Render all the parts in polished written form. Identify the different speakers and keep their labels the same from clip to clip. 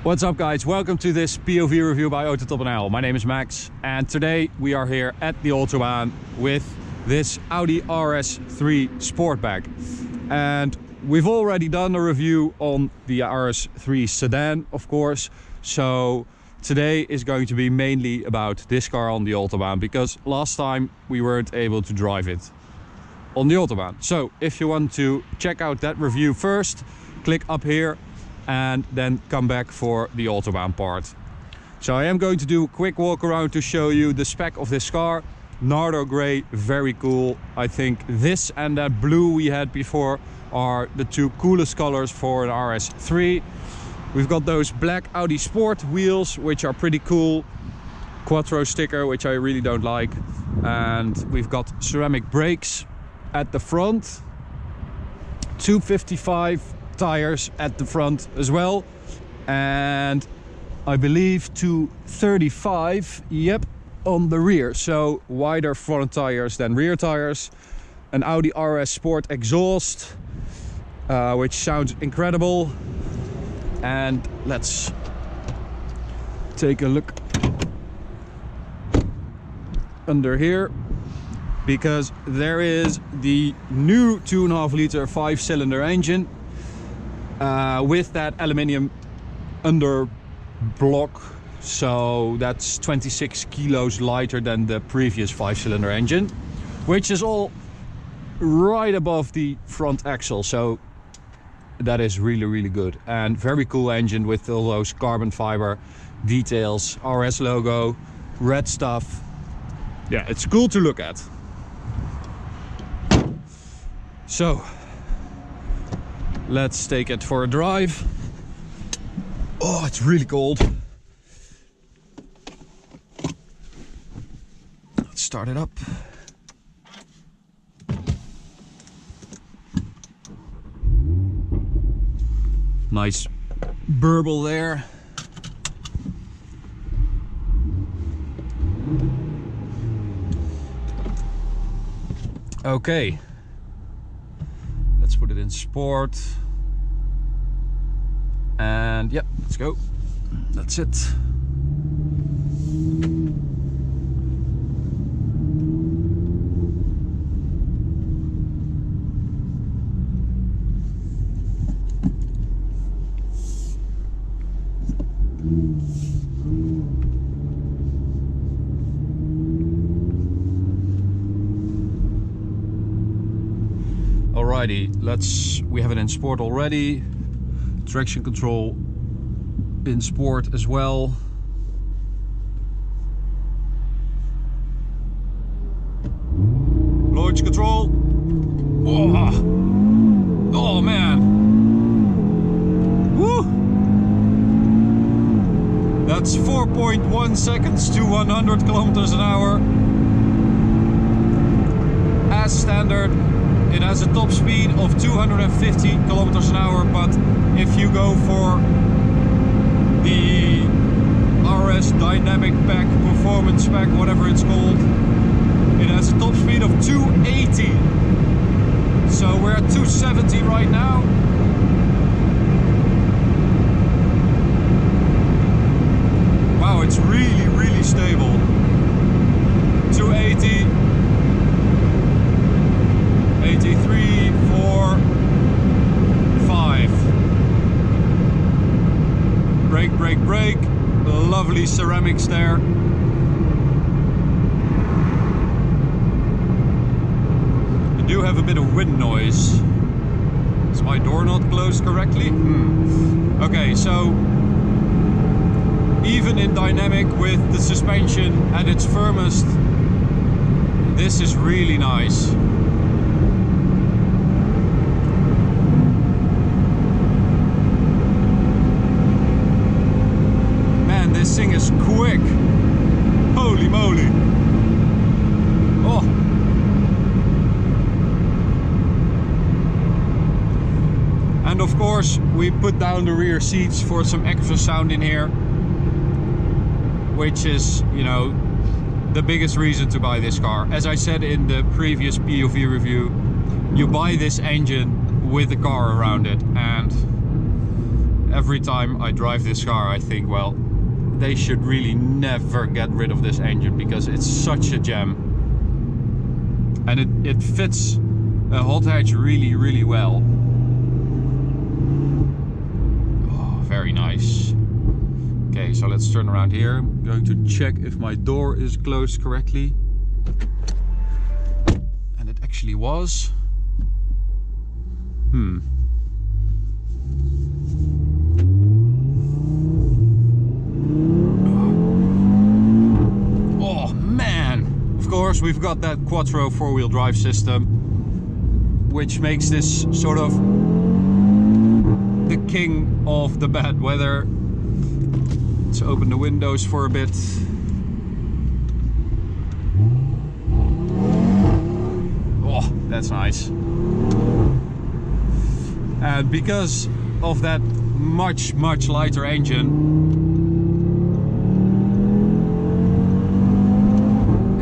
Speaker 1: What's up guys, welcome to this POV review by AutoTopNL. My name is Max and today we are here at the Autobahn with this Audi RS3 Sportback. And we've already done a review on the RS3 sedan, of course. So today is going to be mainly about this car on the Autobahn, because last time we weren't able to drive it on the Autobahn. So if you want to check out that review first, click up here and then come back for the Autobahn part. So I am going to do a quick walk around to show you the spec of this car. Nardo grey, very cool. I think this and that blue we had before are the two coolest colors for an RS3. We've got those black Audi Sport wheels, which are pretty cool. Quattro sticker, which I really don't like. And we've got ceramic brakes at the front. 255 tires at the front as well, and I believe 235, yep, on the rear, so wider front tires than rear tires. An Audi RS Sport exhaust, which sounds incredible. And let's take a look under here, because there is the new 2.5 liter 5-cylinder engine with that aluminium under block, so that's 26 kilos lighter than the previous 5-cylinder engine, which is all right above the front axle. So that is really good, and very cool engine with all those carbon fiber details, RS logo, red stuff. Yeah, it's cool to look at. So let's take it for a drive. Oh, it's really cold. Let's start it up. Nice burble there. Okay. Let's put it in sport. And yep, let's go. That's it. Alrighty, we have it in sport already. Traction control in sport as well. Launch control. Oh man. Woo! That's 4.1 seconds to 100 kilometers an hour. As standard, it has a top speed of 250 kilometers an hour, but if you go for the RS Dynamic Pack, Performance Pack, whatever it's called, it has a top speed of 280. So we're at 270 right now. Wow, it's really stable. 280. 83, 4, 5. Brake. Lovely ceramics there. I do have a bit of wind noise. Is my door not closed correctly? Okay, so even in dynamic with the suspension at its firmest, this is really nice. This thing is quick. Holy moly. Oh. And of course we put down the rear seats for some extra sound in here, which is, you know, the biggest reason to buy this car. As I said in the previous POV review, you buy this engine with the car around it, and every time I drive this car, I think, well, they should really never get rid of this engine because it's such a gem. And it fits a hot hatch really, really well. Oh, very nice. Okay, so let's turn around here. I'm going to check if my door is closed correctly. And it actually was. Oh man! Of course, we've got that Quattro four-wheel drive system, which makes this sort of the king of the bad weather. Let's open the windows for a bit. Oh, that's nice. And because of that much lighter engine,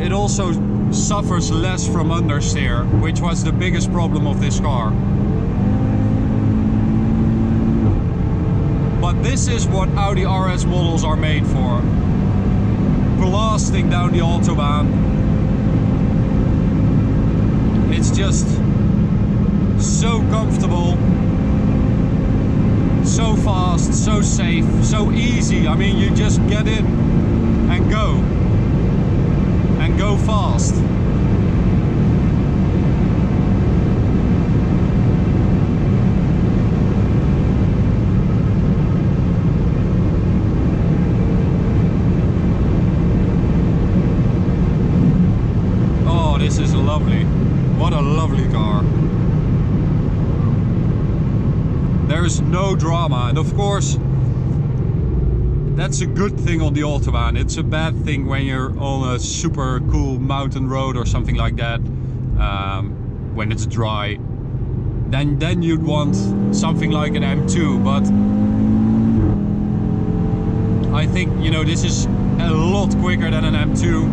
Speaker 1: it also suffers less from understeer, which was the biggest problem of this car. But this is what Audi RS models are made for. Blasting down the Autobahn. It's just so comfortable, so fast, so safe, so easy. I mean, you just get in and go fast. Oh, this is lovely. What a lovely car. There's no drama, and of course that's a good thing on the Autobahn. It's a bad thing when you're on a super cool mountain road or something like that, when it's dry. Then you'd want something like an M2, but I think, you know, this is a lot quicker than an M2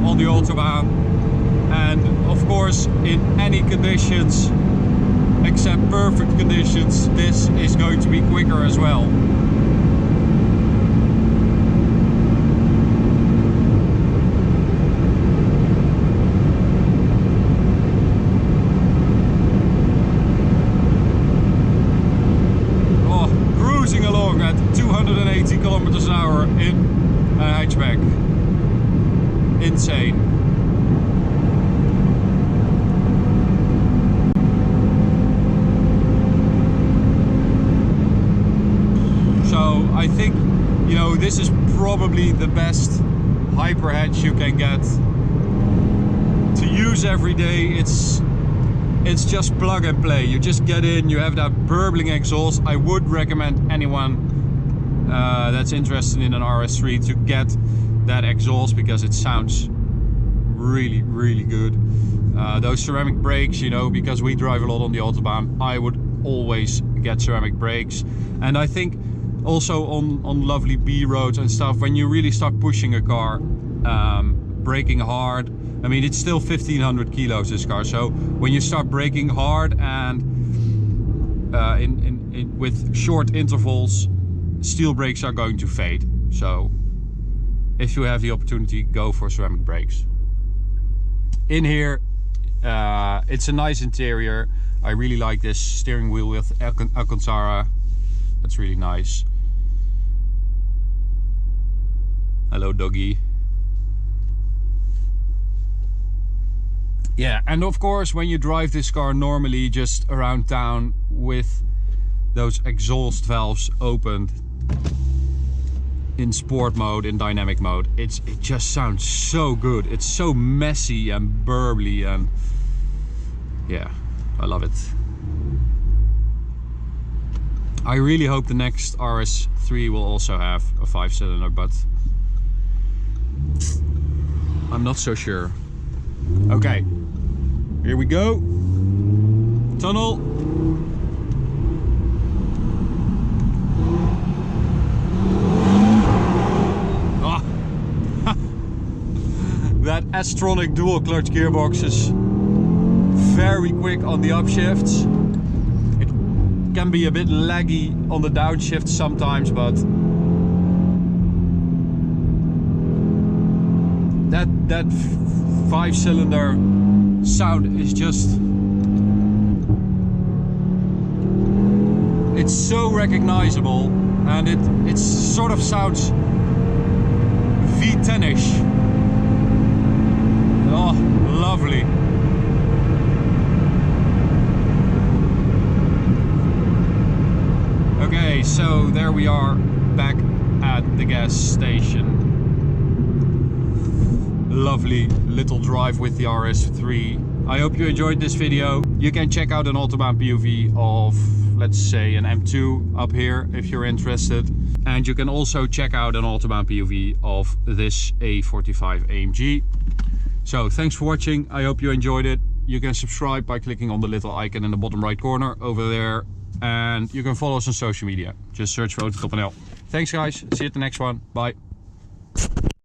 Speaker 1: on the Autobahn, and of course in any conditions except perfect conditions, this is going to be quicker as well. Oh, cruising along at 280 kilometers an hour in a hatchback. Insane. I think, you know, this is probably the best hyper hatch you can get to use every day. It's just plug and play. You just get in, you have that burbling exhaust. I would recommend anyone that's interested in an RS3 to get that exhaust because it sounds really, really good. Those ceramic brakes, you know, because we drive a lot on the Autobahn, I would always get ceramic brakes. And I think also on lovely B roads and stuff, when you really start pushing a car, braking hard, I mean, it's still 1500 kilos, this car, so when you start braking hard and with short intervals, steel brakes are going to fade. So if you have the opportunity, go for ceramic brakes. In here, it's a nice interior. I really like this steering wheel with Alcantara. That's really nice. Hello, doggy. Yeah, and of course, when you drive this car normally just around town with those exhaust valves opened in sport mode, in dynamic mode, it just sounds so good. It's so messy and burbly, and yeah, I love it. I really hope the next RS3 will also have a 5-cylinder, but I'm not so sure. Okay, here we go. Tunnel. Oh. That S-tronic dual clutch gearbox is very quick on the upshifts. It can be a bit laggy on the downshift sometimes, but that 5-cylinder sound is just, it's so recognizable, and it sort of sounds V10ish. Oh, lovely. Okay, so there we are back at the gas station. Lovely little drive with the RS3. I hope you enjoyed this video. You can check out an AUTOBAHN POV of, let's say, an M2 up here if you're interested. And you can also check out an AUTOBAHN POV of this A45 AMG. So thanks for watching. I hope you enjoyed it. You can subscribe by clicking on the little icon in the bottom right corner over there. And you can follow us on social media. Just search for AutoTopNL. Thanks guys. See you at the next one. Bye.